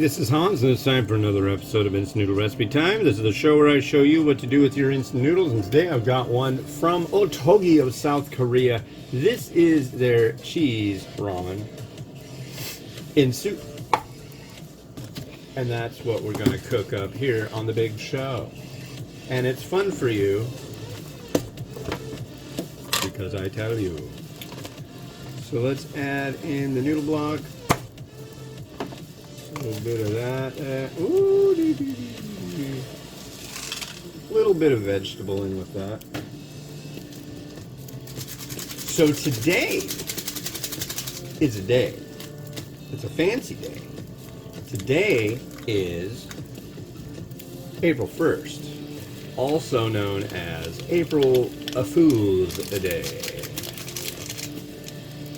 this is Hans, and it's time for another episode of Instant Noodle Recipe Time. This is the show where I show you what to do with your instant noodles, and today I've got one from Ottogi of South Korea. This is their cheese ramen in soup. And that's what we're going to cook up here on the big show. And it's fun for you, because I tell you. So let's add in the noodle block. A little bit of that. A little bit of vegetable in with that. So today is a day. It's a fancy day. Today is April 1st, also known as April a Fool's Day.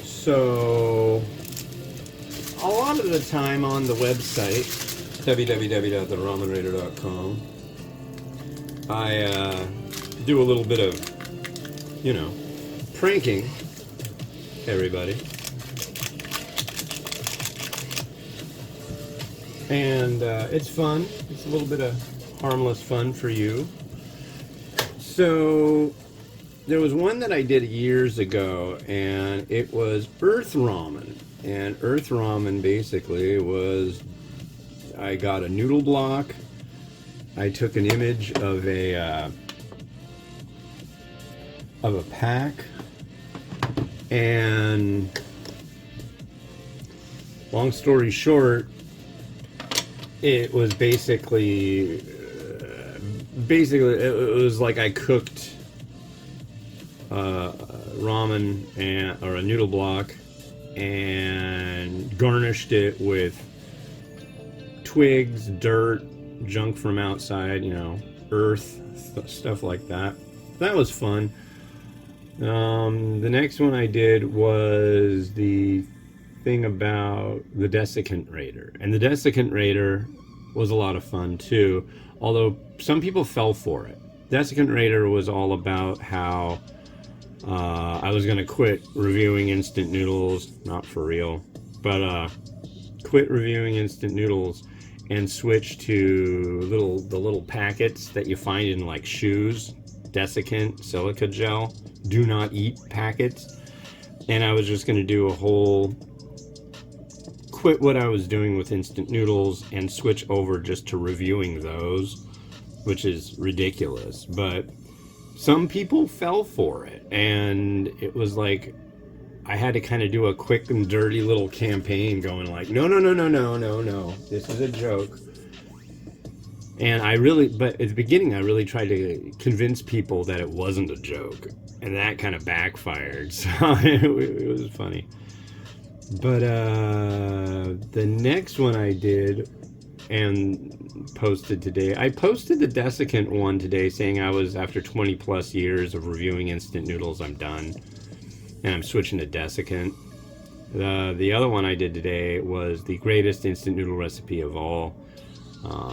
So a lot of the time on the website, www.theramenraider.com, I do a little bit of, pranking everybody. And it's fun. It's a little bit of harmless fun for you. So there was one that I did years ago, and it was Earth Ramen. And Earth Ramen basically was, I got a noodle block. I took an image of a pack, and long story short, it was basically it was like I cooked ramen or a noodle block and garnished it with twigs, dirt, junk from outside, earth, stuff like that. That was fun. The next one I did was the thing about the desiccant raider, and the desiccant raider was a lot of fun too, although some people fell for it. Desiccant raider was all about how I was going to quit reviewing instant noodles, not for real, but quit reviewing instant noodles and switch to the little packets that you find in like shoes, desiccant silica gel, do not eat packets. And I was just going to do a whole quit what I was doing with instant noodles and switch over just to reviewing those, which is ridiculous, but some people fell for it, and it was like I had to kind of do a quick and dirty little campaign going like, no, this is a joke. And but at the beginning I really tried to convince people that it wasn't a joke, and that kind of backfired, so it was funny. But the next one I did and posted today, I posted the desiccant one today saying I was, after 20 plus years of reviewing instant noodles, I'm done and I'm switching to desiccant. The other one I did today was the greatest instant noodle recipe of all.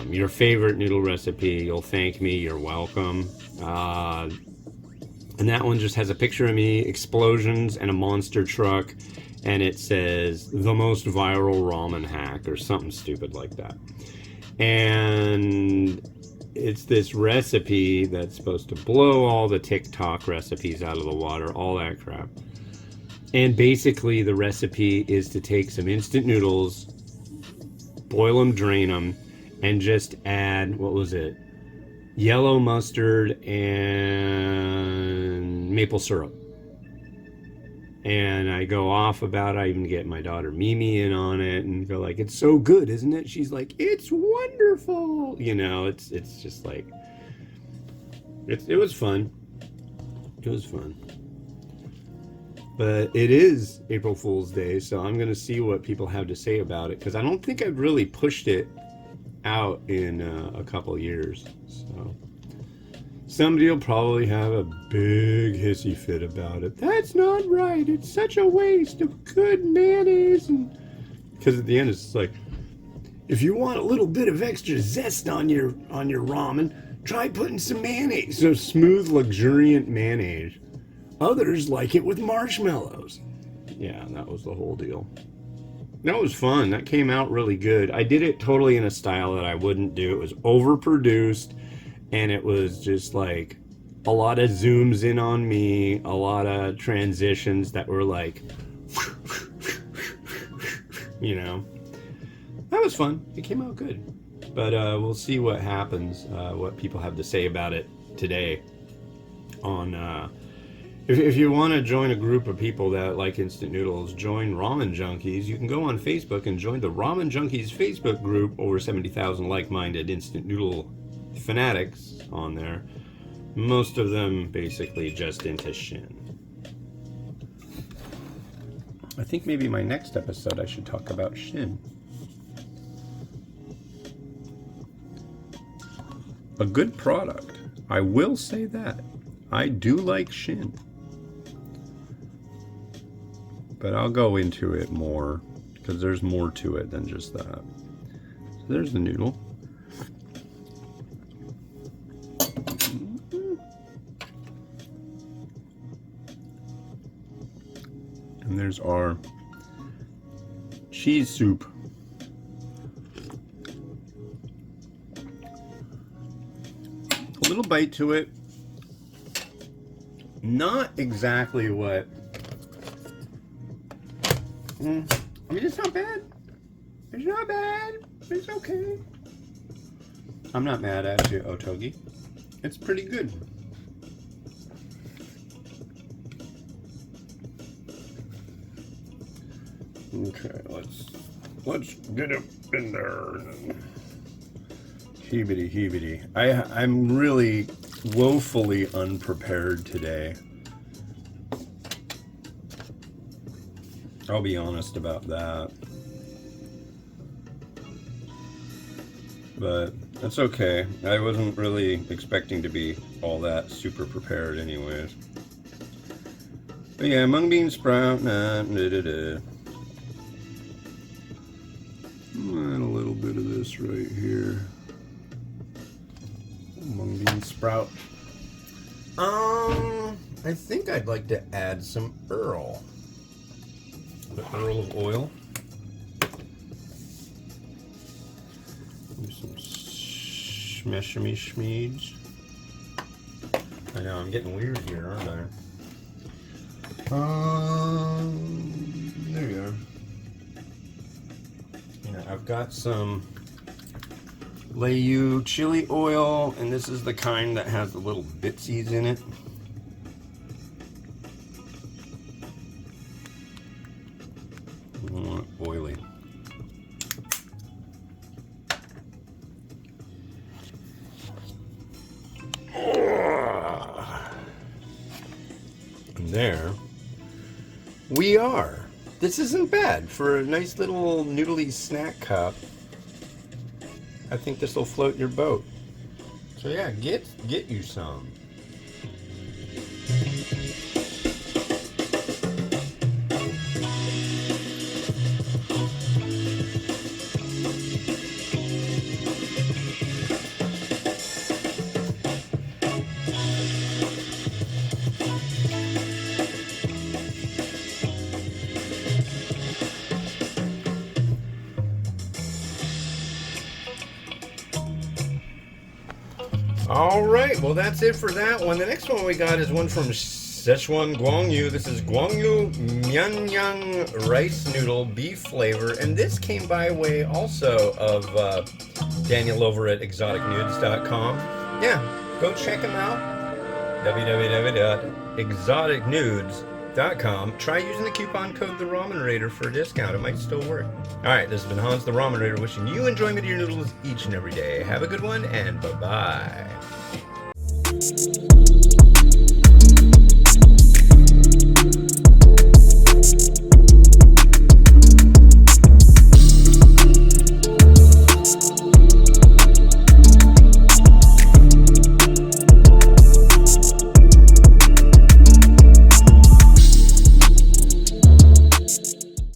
Your favorite noodle recipe, you'll thank me, you're welcome. And that one just has a picture of me, explosions, and a monster truck, and it says the most viral ramen hack or something stupid like that. And it's this recipe that's supposed to blow all the TikTok recipes out of the water, all that crap. And basically the recipe is to take some instant noodles, boil them, drain them, and just add, what was it? Yellow mustard and maple syrup. And I go off about it. I even get my daughter Mimi in on it and go like, it's so good, isn't it? She's like, it's wonderful. It's just like, it was fun. It was fun. But it is April Fool's Day, so I'm going to see what people have to say about it, because I don't think I've really pushed it out in a couple years. So somebody will probably have a big hissy fit about it. That's not right. It's such a waste of good mayonnaise. And because at the end it's like, if you want a little bit of extra zest on your ramen, try putting some mayonnaise. So smooth, luxuriant mayonnaise. Others like it with marshmallows. Yeah, that was the whole deal. That was fun. That came out really good. I did it totally in a style that I wouldn't do. It was overproduced, and it was just like a lot of zooms in on me, a lot of transitions that were like, you know, that was fun. It came out good. But we'll see what happens, what people have to say about it today. On if you want to join a group of people that like instant noodles, join Ramen Junkies. You can go on Facebook and join the Ramen Junkies Facebook group. Over 70,000 like-minded instant noodle fanatics on there. Most of them basically just into Shin. I think maybe my next episode I should talk about Shin. A good product. I will say that. I do like Shin. But I'll go into it more because there's more to it than just that. So there's the noodle. And there's our cheese soup. A little bite to it. Not exactly what... I mean, it's not bad. It's not bad. It's okay. I'm not mad at you, Ottogi. It's pretty good. Okay, let's get up in there. Heebity heebity. I'm really woefully unprepared today. I'll be honest about that. But that's okay. I wasn't really expecting to be all that super prepared anyways. But yeah, mung bean sprout, Add a little bit of this right here. Mung bean sprout. I think I'd like to add some Earl. The Earl of oil. Do some shmeshmy schmeeds. I know, I'm getting weird here, aren't I? There you are. Yeah, I've got some Layu chili oil, and this is the kind that has the little bitsies in it. Oily. And there we are. This isn't bad for a nice little noodly snack cup. I think this will float your boat. So yeah, get you some. Alright, well that's it for that one. The next one we got is one from Szechuan Guangyu. This is Guangyu Mianyang rice noodle beef flavor, and this came by way also of Daniel over at exoticnudes.com. Yeah, go check him out. www.exoticnudes.com. Try using the coupon code The Ramen Raider for a discount. It might still work. Alright, this has been Hans the Ramen Raider wishing you enjoyment of your noodles each and every day. Have a good one, and bye-bye.